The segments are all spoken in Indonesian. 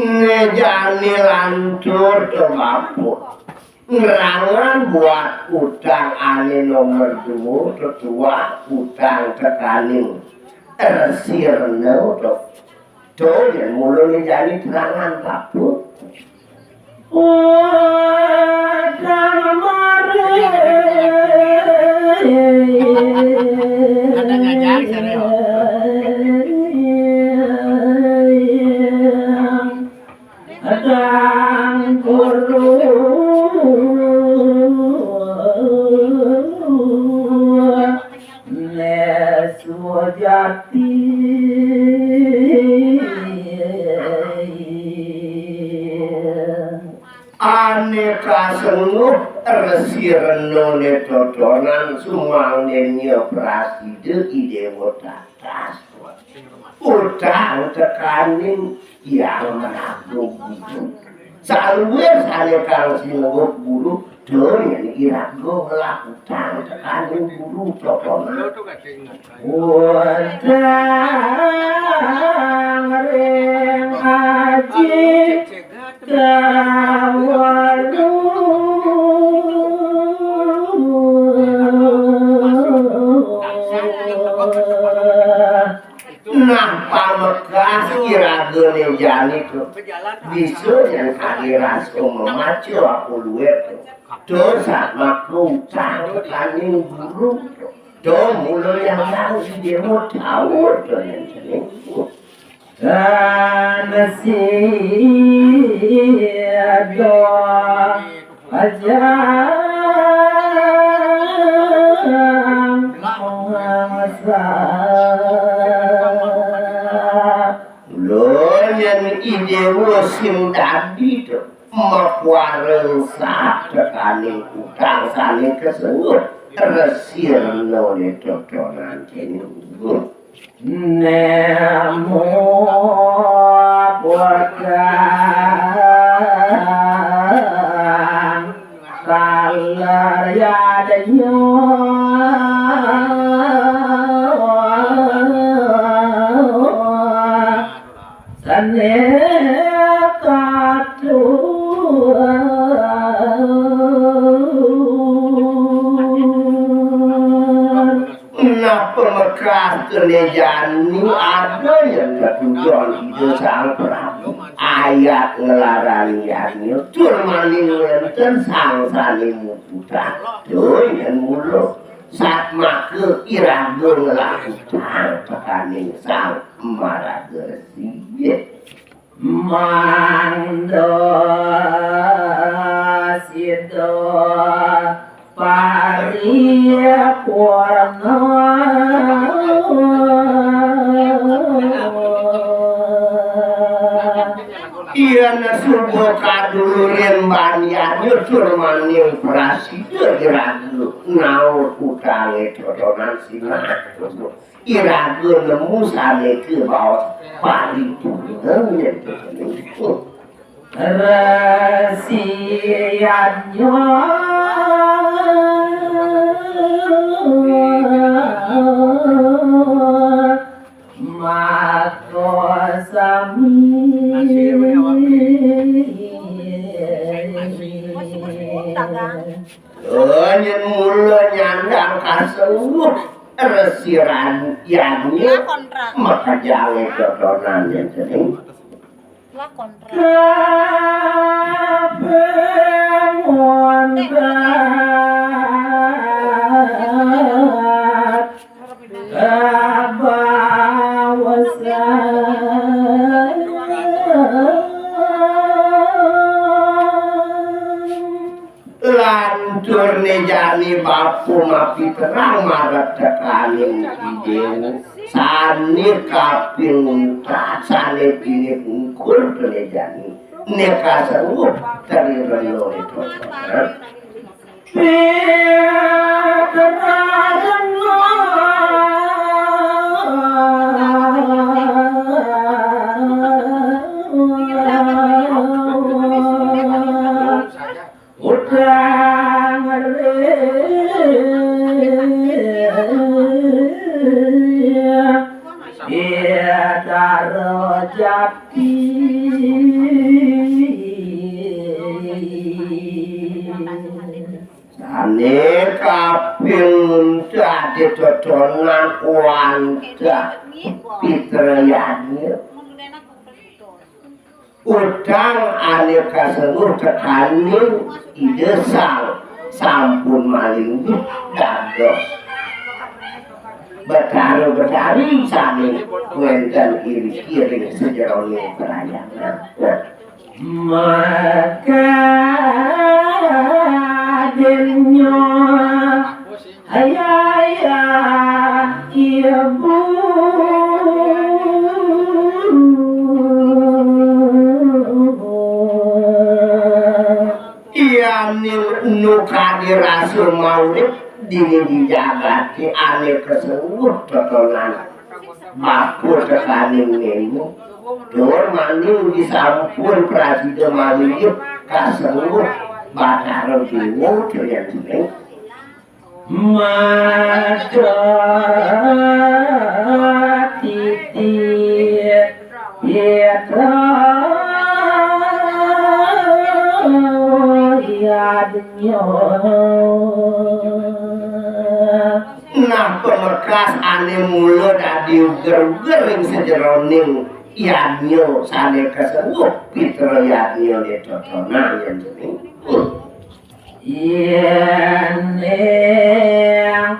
Ngejani lancur kemaput ngerangan buat utang ane nomor 2 tetua utang tekaning tersirno tuh yang mulu ngejani terangan kaput ada ngajak serius. Adang guru neswajati aneka sengguh resirno ne totonan sumangnya praside ide wotatas utang tekaning yang menanggung bulu salwer sale kang sinengok bulu doyan irago ngelakukan tekaning bulu totonan utang reng haji kawalu nah pamekas iragene jani tuh bisa yang akhiras memacu aku luar dosa makhluk cang kaning guru do mulai yang tahu si dia mau tahu tuh yang sering nasi doa aja yang ide musim tadi tuh makwareng sak tekaning utang saling kesengut resir nole totonan kene namo bukan kalar yadanya nah pemekas kenejani ada yang ketujuan itu sang Prabu ayat ngelarang yani turmaning wenten sang salimu putra tuh yang mulu saat make irago ngelakukan tekaning sang Maragersi mando sido paria puana iya nasubo kadulurin banyak nyutur maning prasida irago naur utange totonan sinah irago nemu sane ke bawah paripurna rahasianya matosami nyen mula nyandang kasengguh resiran yannya maka jangan totonan yang sering lantur nejani bapu mapi terang marat tekaning idemu sani kaping sane bini bungkul penejani neka sanggup dari reno itu Ane kaping dadi dodonan wanda pitrayane udang ane kasenguh tekani idesang sampun maling dados betari sami wenten iring sejerone perayaan maka denyo ayah ibu iya nukadi rasul maulid dini dijagati ane keseluruh totonan maku tekaning nemu Dor maning disampun prasida maling kaseluruh bakal bingung kalian sini mata titik yata yadnya nah pemekas ane mulut adi gergering sejeroning yanyo sane keseluruh pitro yanyo de totona yang sini yen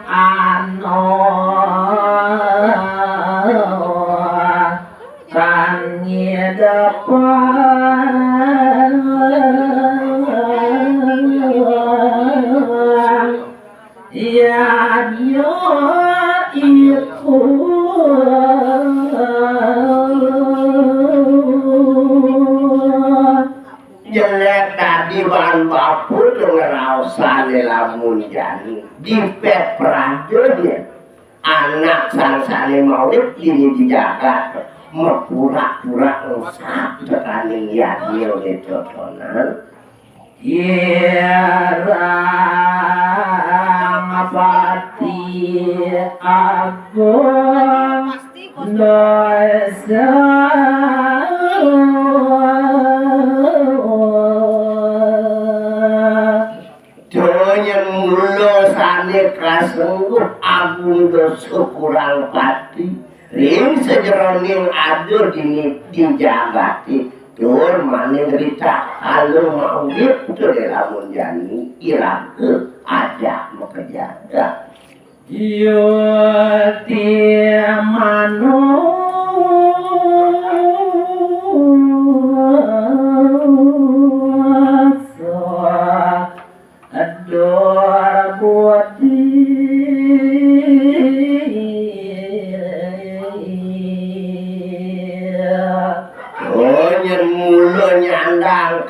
ano tangi depan yanyo itu jelek tadi bahan bapu ngerausane lamun jani dipet perajo dia anak sangsane maulid ini dijaga mepura-pura usah tekaning yadil de totonan yerang pati agung dosa Doyan mulo sane kasengguh agung dosa kurang pati ring sejeroning adur dini dijagati dur maning rita kalau maulid itu lamun jani irang ke ajak mekejaga yo tiamano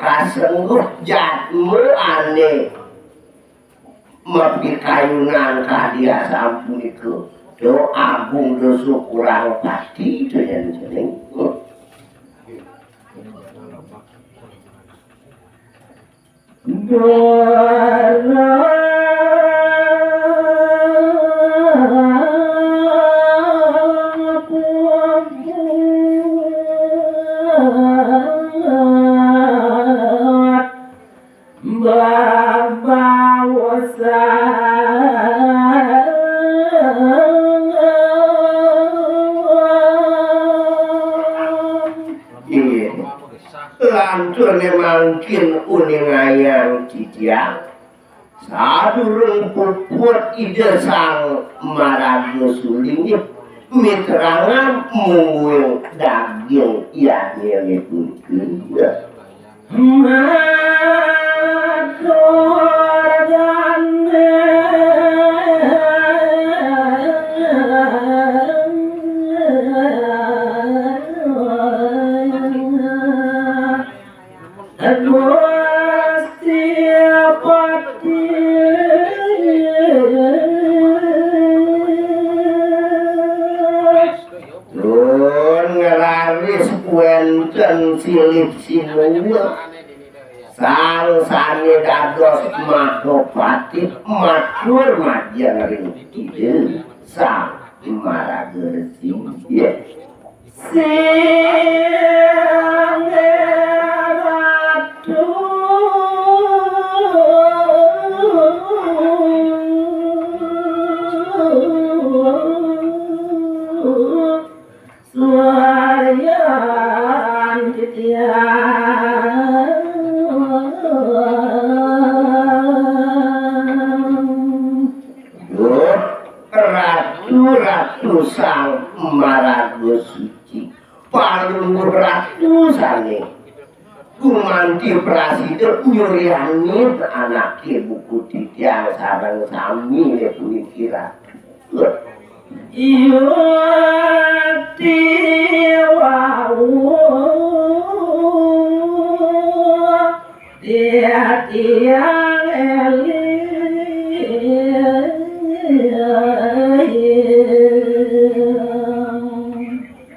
kasengguh jatmu ane mepi kayunan kadia sampun itu do agung dosa kurang pasti itu yang sering Lantur mangkin uningayang ciciang sadurung puput ide sang maragu suling mitrangan mungul daging ianya ngikutin Gusti Pati Dun ngeraris wenten silih sinuwun sang sane dados Mahapati matur majen ring kideu sang Maragersi ya Sang Ratu Suaryan Ratu sang Maragosuci paling ratu sane gumanti prasida nyuriani anake buku titiang sareng sami le punikiran Yati wau dia tiang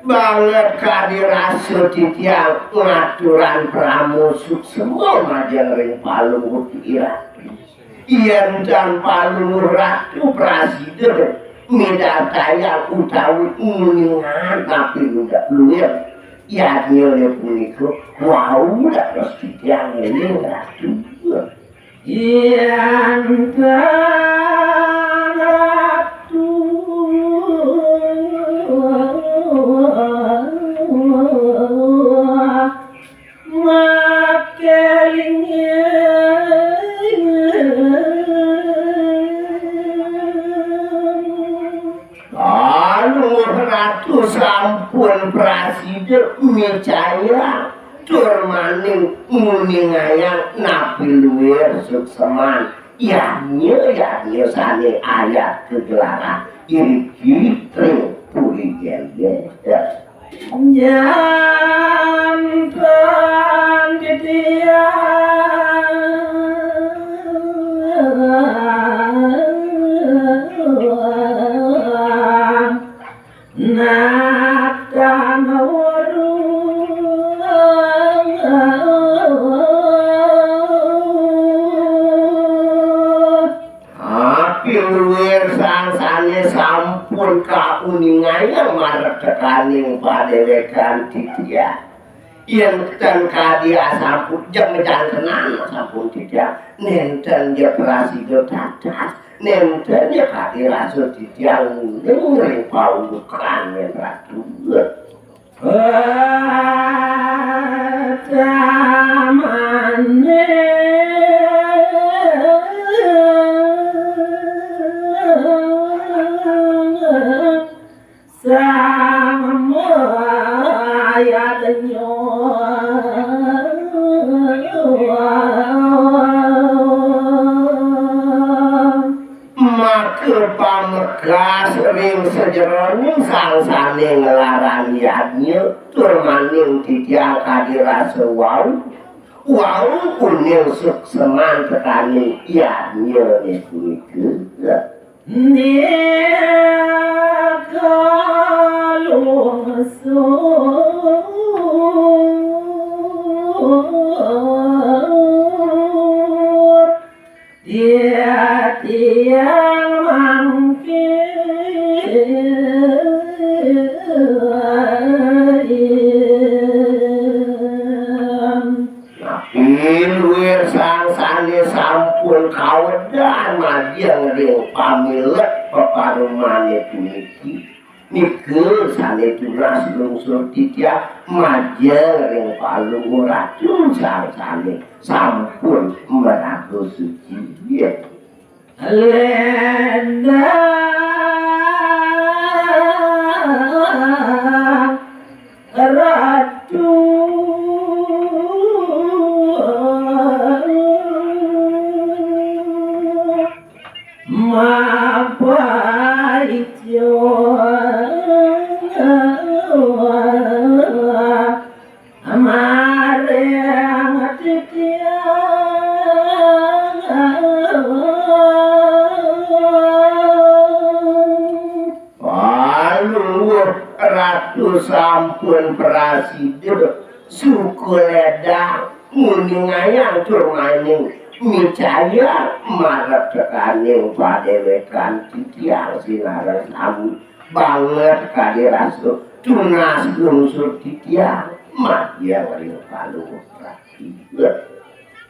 banget kadirasa titiang ngaturan pramusuk semua majen ring palung kira yen dan palung ratu prasida midhataya utawi uningan tapi udah luar ya nyele punika wau dak titiang ini ratu yang ratu Ratu sampun prasida micaya tur maning muningayang napi luwih sukseman ya sane ayat kegelaran iki tring puri gende jangan dia sampun kauningayang marep tekaning padewekan titiang yen ten kadia sampun jeng jantenan sampun titiang nenten ya prasida dadas nenten ya kadirasa titiang ning paudukan yen ratu pamegas ring sejeroning sangsane ngelarani adnya turmaning titiang kadirasa wau kuning sukseman tekani yadnya nesmike tiang mangke luwih sangsane sampun kawedan majeng ring pamilet peparumane puniki niku sane tunas lungsur titiang majeng ring palung ratu sangsane sampun Maragosuci Lenda ratu mapaityo amare ngati sampun prasidur suku ledang nguning ayang curmaning micaya marap tekaning padewekan titiang sinarang samu banget kadirasu tunas lungsur titiang mat yang ring palu prasidur